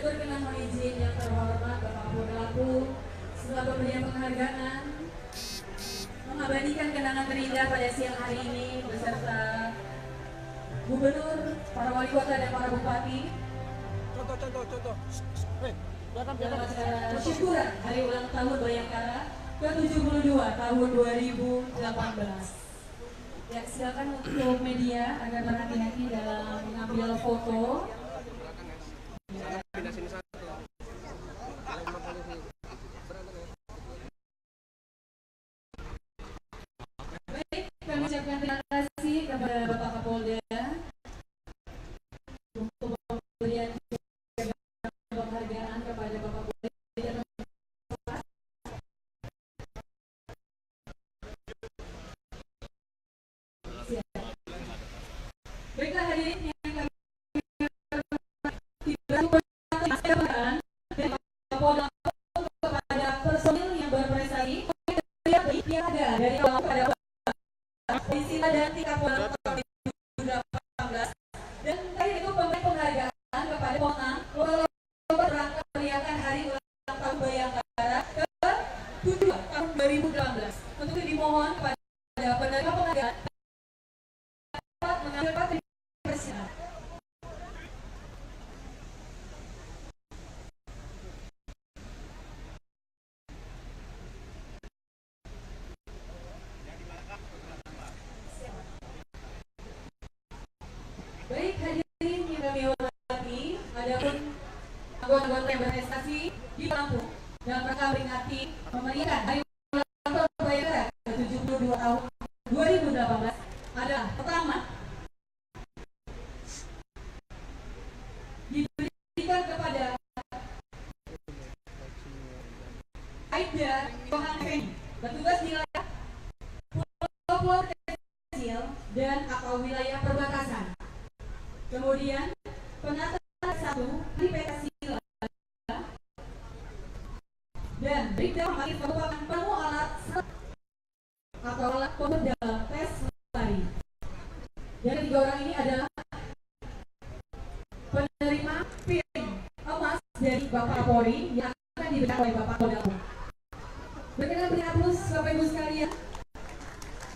berkenan mohon izin yang terhormat Bapak Kapolda setelah pemberian penghargaan mengabadikan kenangan terindah pada siang hari ini beserta Gubernur, para wali kota dan para bupati. Contoh. Dalam acara syukuran Hari Ulang Tahun Bayangkara ke-72 tahun 2018. Ya, silakan untuk media agar berhati-hati dalam mengambil foto. Baik, kami ucapkan terima kasih kepada Bapak Kapolda untuk pemberian penghargaan kepada Bapak Kapolda. Baiklah hadirin yang kami hormati dan Kapolda kepada personil yang berprestasi yang ada dari awal pada Sila dan Kapolda 2018 dan terakhir itu pemberian penghargaan kepada pemenang lomba rangka meriahkan Hari Ulang Tahun Bayangkara ke-7 tahun 2018. Untuk itu dimohon kepada penerima penghargaan dapat mengambil patri persiapan. Baik hadirin yang kami hormati, adapun anggota-anggota yang berprestasi di Lampung dalam rangka memperingati memeriahkan Hari Ulang Tahun Bayangkara ke-72 tahun 2018 adalah pertama diberikan kepada Aida Johan Feni, bertugas di wilayah pulau-pulau kecil dan atau wilayah perbatasan. Kemudian penata satu di Pancasila dan Brigda Makin merupakan pemu alat atau alat pembuat dalam tes lari. Dan ketiga orang ini adalah penerima piring emas dari Bapak Kapolri yang akan diberikan oleh Bapak Kapolda. Berkenan beri aplaus Bapak Ibu sekalian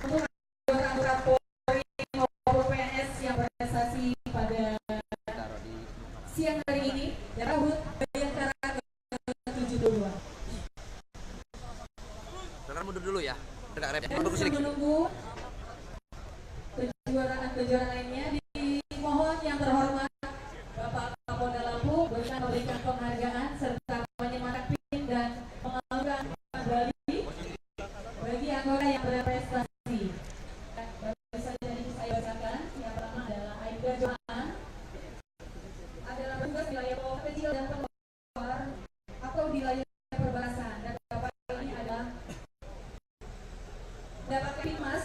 untuk anggota Polri maupun PNS yang berprestasi pada siang hari ini dan Hut Bayangkara ke-72. Saudara mundur dulu ya. Dan menunggu kejuaraan lainnya, dimohon yang terhormat Bapak Kapolda Lampung memberikan penghargaan serta menyemangati dan mengalungkan medali bagi anggota yang berprestasi. Baru saja ini saya bacakan, yang pertama adalah Aida Johan, adalah petugas wilayah pulau kecil dan terluar atau wilayah perbatasan, dan Bapak ini adalah mendapatkan emas